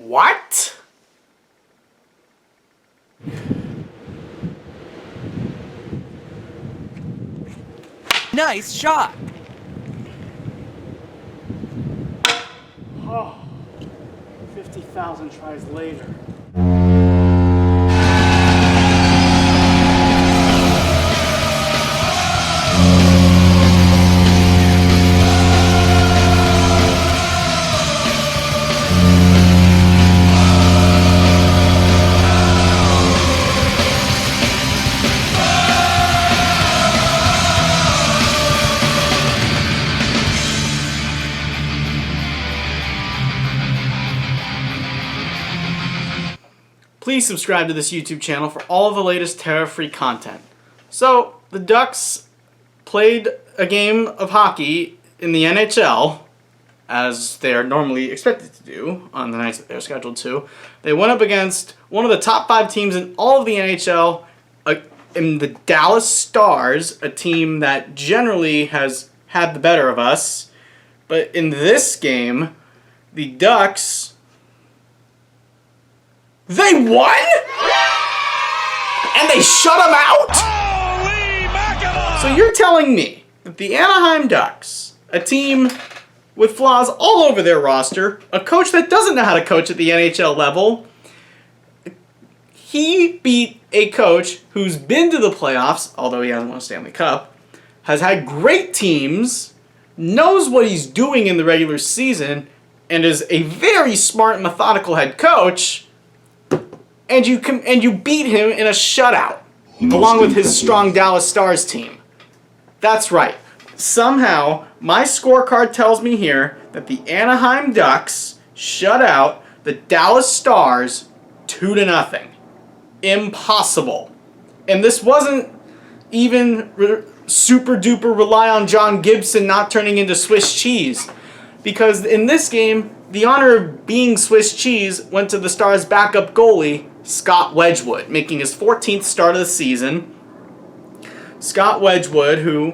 What? Nice shot. Oh, 50,000 tries later. Please subscribe to this YouTube channel for all of the latest Terra-free content. So, the Ducks played a game of hockey in the NHL, as they are normally expected to do on the nights that they're scheduled to. They went up against one of the top 5 teams in all of the NHL, in the Dallas Stars, a team that generally has had the better of us. But in this game, the Ducks... They won?! And they shut them out?! So you're telling me that the Anaheim Ducks, a team with flaws all over their roster, a coach that doesn't know how to coach at the NHL level, he beat a coach who's been to the playoffs, although he hasn't won a Stanley Cup, has had great teams, knows what he's doing in the regular season, and is a very smart, methodical head coach, and you beat him in a shutout, along with his strong Dallas Stars team. That's right. Somehow, my scorecard tells me here that the Anaheim Ducks shut out the Dallas Stars 2-0. Impossible. And this wasn't even super duper rely on John Gibson not turning into Swiss cheese. Because in this game, the honor of being Swiss cheese went to the Stars' backup goalie, Scott Wedgwood, making his 14th start of the season. Scott Wedgwood, who,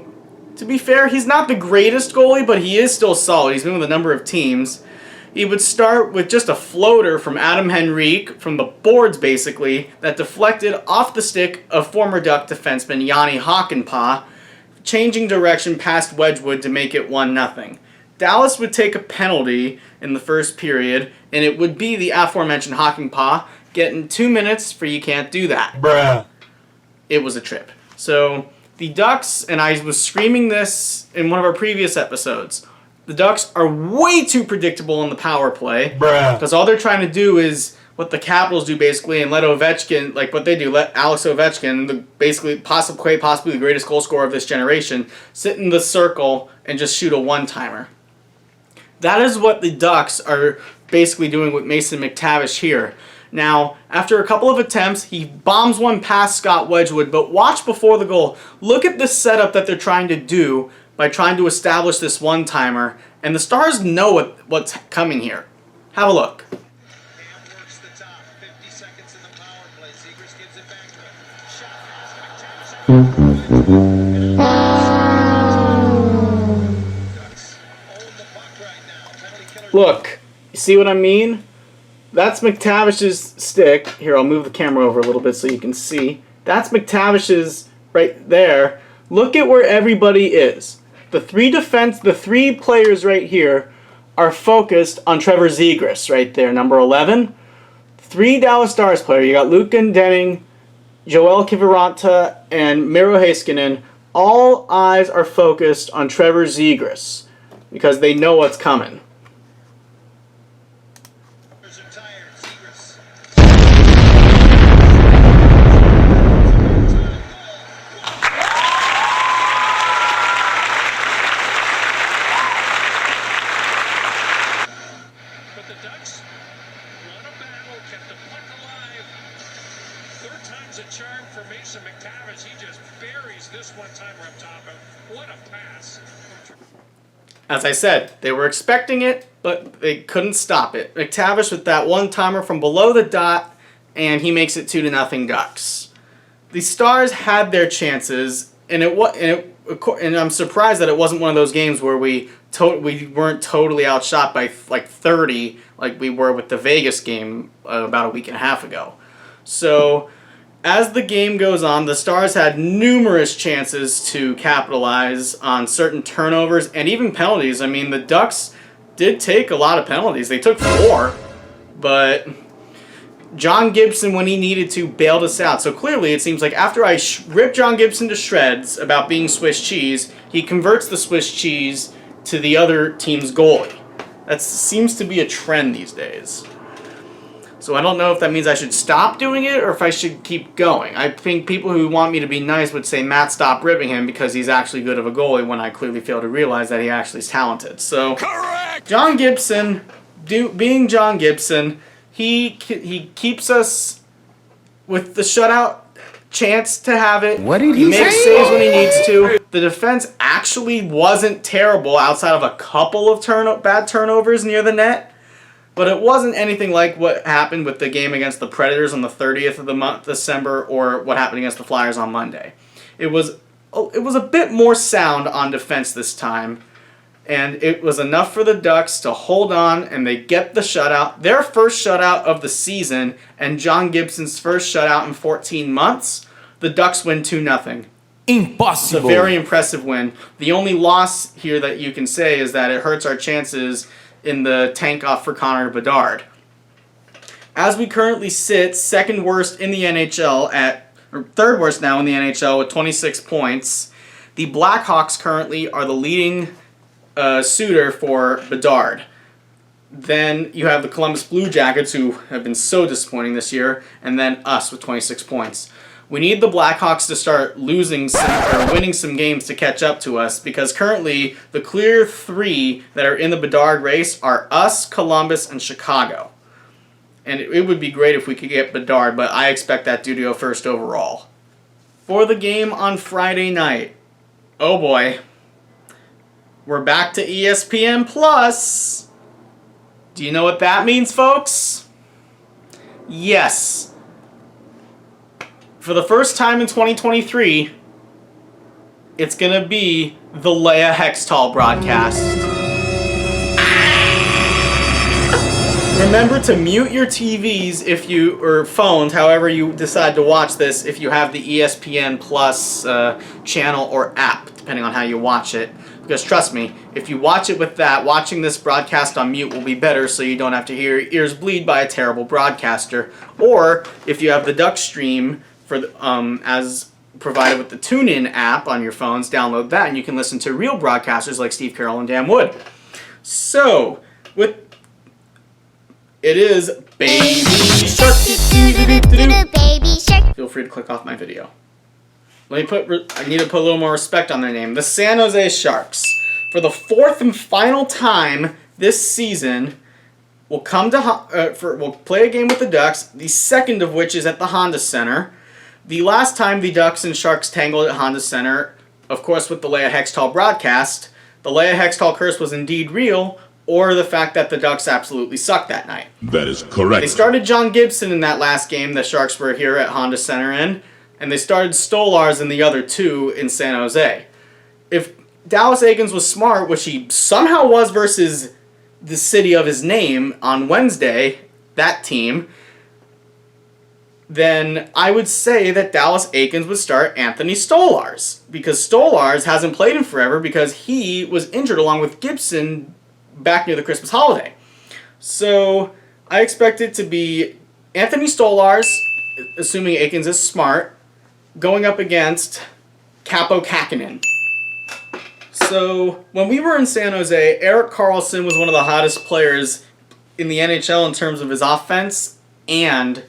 to be fair, he's not the greatest goalie, but he is still solid. He's been with a number of teams. He would start with just a floater from Adam Henrique, from the boards basically, that deflected off the stick of former Duck defenseman Yanni Hakanpää, changing direction past Wedgwood to make it 1-0. Dallas would take a penalty in the first period, and it would be the aforementioned Hakanpää getting 2 minutes for you can't do that. Bruh. It was a trip. So, the Ducks, and I was screaming this in one of our previous episodes, the Ducks are way too predictable in the power play. Bruh. Because all they're trying to do is what the Capitals do basically, and let Ovechkin, like what they do, let Alex Ovechkin, possibly the greatest goal scorer of this generation, sit in the circle and just shoot a one-timer. That is what the Ducks are basically doing with Mason McTavish here. Now, after a couple of attempts, he bombs one past Scott Wedgwood, but watch before the goal. Look at the setup that they're trying to do by trying to establish this one-timer, and the Stars know what's coming here. Have a look. Works the top, 50 seconds in the power play. Zegras gives it back to him. Shot Ducks hold the puck right now. Penalty killer. Look, you see what I mean? That's McTavish's stick. Here, I'll move the camera over a little bit so you can see. That's McTavish's right there. Look at where everybody is. The three players right here are focused on Trevor Zegras right there, number 11. 3 Dallas Stars players. You got Luke Denning, Joel Kiviranta, and Miro Heiskanen. All eyes are focused on Trevor Zegras because they know what's coming. A charm for Mason McTavish. He just buries this one-timer up top. What a pass. As I said, they were expecting it, but they couldn't stop it. McTavish with that one-timer from below the dot, and he makes it 2-0 Ducks. The Stars had their chances, and I'm surprised that it wasn't one of those games where we we weren't totally outshot by like 30 like we were with the Vegas game about a week and a half ago. So as the game goes on, the Stars had numerous chances to capitalize on certain turnovers and even penalties. I mean, the Ducks did take a lot of penalties. They took 4, but John Gibson, when he needed to, bailed us out. So clearly, it seems like after I ripped John Gibson to shreds about being Swiss cheese, he converts the Swiss cheese to the other team's goalie. That seems to be a trend these days. So I don't know if that means I should stop doing it or if I should keep going. I think people who want me to be nice would say, Matt, stop ripping him because he's actually good of a goalie, when I clearly fail to realize that he actually is talented. So, Correct! John Gibson, being John Gibson, he keeps us with the shutout chance to have it. What did he he makes say? saves when he needs to. The defense actually wasn't terrible outside of a couple of bad turnovers near the net. But it wasn't anything like what happened with the game against the Predators on the 30th of the month, December, or what happened against the Flyers on Monday. It was a bit more sound on defense this time, and it was enough for the Ducks to hold on, and they get the shutout. Their first shutout of the season, and John Gibson's first shutout in 14 months. The Ducks win 2-0. Impossible. It's a very impressive win. The only loss here that you can say is that it hurts our chances in the tank off for Connor Bedard. As we currently sit, second worst in the NHL or third worst now in the NHL with 26 points. The Blackhawks currently are the leading suitor for Bedard. Then you have the Columbus Blue Jackets, who have been so disappointing this year, and then us with 26 points. We need the Blackhawks to start winning some games to catch up to us, because currently the clear 3 that are in the Bedard race are us, Columbus, and Chicago. And it would be great if we could get Bedard, but I expect that dude to go first overall. For the game on Friday night, oh boy, we're back to ESPN Plus. Do you know what that means, folks? Yes. For the first time in 2023, it's going to be the Leia Hextall broadcast. Remember to mute your TVs or phones, however you decide to watch this, if you have the ESPN Plus channel or app, depending on how you watch it. Because trust me, if you watch it with that, watching this broadcast on mute will be better, so you don't have to hear your ears bleed by a terrible broadcaster. Or if you have the Duck Stream as provided with the TuneIn app on your phones, download that and you can listen to real broadcasters like Steve Carroll and Dan Wood. So, it is Baby Shark. Baby Shark. Feel free to click off my video. I need to put a little more respect on their name. The San Jose Sharks, for the 4th and final time this season, will play a game with the Ducks. The second of which is at the Honda Center. The last time the Ducks and Sharks tangled at Honda Center, of course with the Leia Hextall broadcast, the Leia Hextall curse was indeed real, or the fact that the Ducks absolutely sucked that night. That is correct. They started John Gibson in that last game the Sharks were here at Honda Center in, and they started Stolars in the other 2 in San Jose. If Dallas Eakins was smart, which he somehow was versus the city of his name on Wednesday, that team, then I would say that Dallas Eakins would start Anthony Stolars, because Stolars hasn't played in forever because he was injured along with Gibson back near the Christmas holiday. So I expect it to be Anthony Stolars, assuming Eakins is smart, going up against Capo Kakkonen. So when we were in San Jose, Erik Karlsson was one of the hottest players in the NHL in terms of his offense, and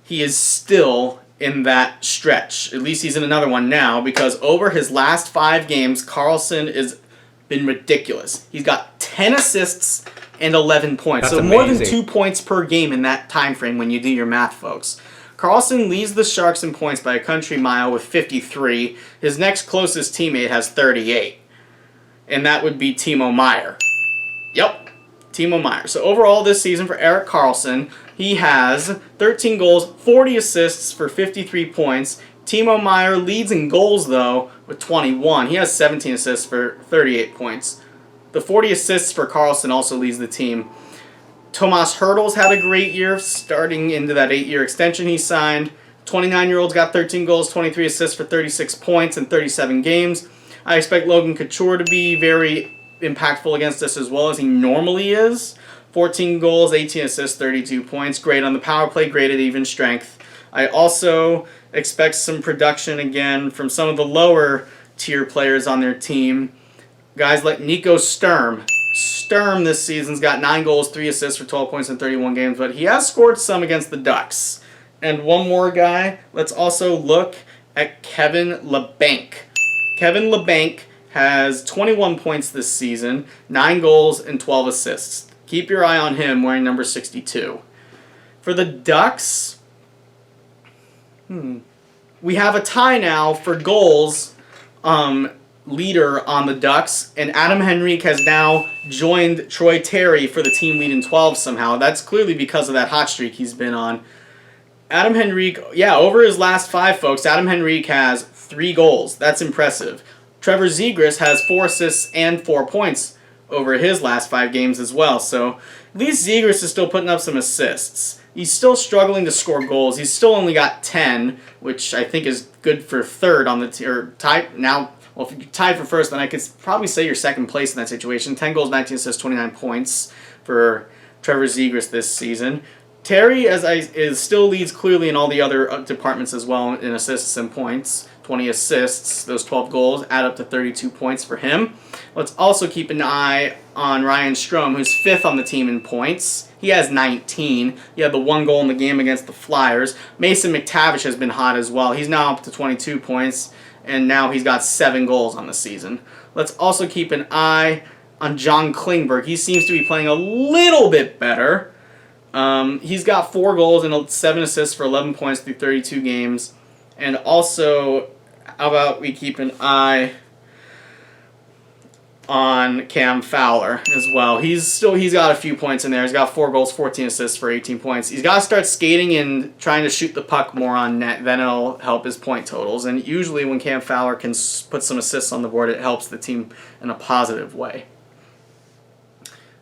he is still in that stretch. At least he's in another one now, because over his last 5 games, Karlsson has been ridiculous. He's got 10 assists and 11 points. That's so more than amazing. 2 points per game in that time frame when you do your math, folks. Karlsson leads the Sharks in points by a country mile with 53. His next closest teammate has 38. And that would be Timo Meier. Yep, Timo Meier. So overall this season for Erik Karlsson, he has 13 goals, 40 assists for 53 points. Timo Meier leads in goals, though, with 21. He has 17 assists for 38 points. the 40 assists for Carlson also leads the team. Tomas Hertl's had a great year starting into that 8-year extension he signed. 29-year-old's got 13 goals, 23 assists for 36 points in 37 games. I expect Logan Couture to be very impactful against us as well as he normally is. 14 goals, 18 assists, 32 points. Great on the power play, great at even strength. I also expect some production again from some of the lower tier players on their team. Guys like Nico Sturm. Sturm this season's got 9 goals, 3 assists for 12 points in 31 games, but he has scored some against the Ducks. And one more guy, let's also look at Kevin Labanc. Kevin Labanc has 21 points this season, 9 goals and 12 assists. Keep your eye on him wearing number 62. For the Ducks, we have a tie now for goals leader on the Ducks, and Adam Henrique has now joined Troy Terry for the team lead in 12 somehow. That's clearly because of that hot streak he's been on. Adam Henrique, yeah, over his last 5, folks, Adam Henrique has 3 goals. That's impressive. Trevor Zegras has 4 assists and 4 points over his last 5 games as well. So at least Zegras is still putting up some assists. He's still struggling to score goals. He's still only got 10, which I think is good for third on the or tie now. Well, if you tied for first, then I could probably say you're second place in that situation. 10 goals, 19 assists, 29 points for Trevor Zegras this season. Terry still leads clearly in all the other departments as well in assists and points. 20 assists, those 12 goals add up to 32 points for him. Let's also keep an eye on Ryan Strome, who's 5th on the team in points. He has 19. He had the 1 goal in the game against the Flyers. Mason McTavish has been hot as well. He's now up to 22 points, and now he's got 7 goals on the season. Let's also keep an eye on John Klingberg. He seems to be playing a little bit better. He's got 4 goals and 7 assists for 11 points through 32 games. And also, how about we keep an eye on Cam Fowler as well. He's got a few points in there. He's got 4 goals, 14 assists for 18 points. He's got to start skating and trying to shoot the puck more on net. Then it'll help his point totals. And usually when Cam Fowler can put some assists on the board, it helps the team in a positive way.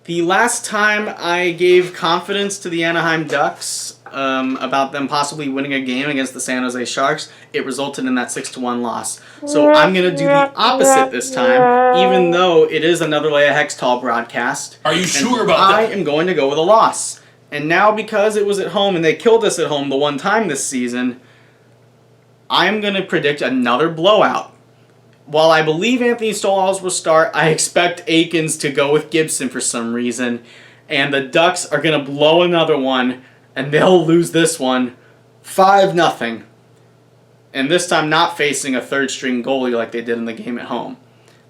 The last time I gave confidence to the Anaheim Ducks about them possibly winning a game against the San Jose Sharks, it resulted in that 6-1 loss. So I'm going to do the opposite this time, even though it is another Leia Hextall broadcast. Are you sure about that? I am going to go with a loss. And now because it was at home and they killed us at home the one time this season, I'm going to predict another blowout. While I believe Anthony Stolarz will start, I expect Aikens to go with Gibson for some reason. And the Ducks are going to blow another one, and they'll lose this one 5-0. And this time not facing a third-string goalie like they did in the game at home.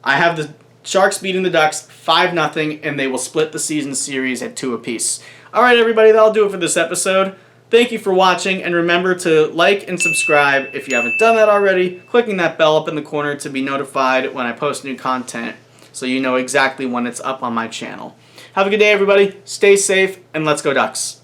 I have the Sharks beating the Ducks 5-0, and they will split the season series at 2 apiece. All right, everybody, that'll do it for this episode. Thank you for watching, and remember to like and subscribe if you haven't done that already, clicking that bell up in the corner to be notified when I post new content so you know exactly when it's up on my channel. Have a good day, everybody. Stay safe, and let's go Ducks.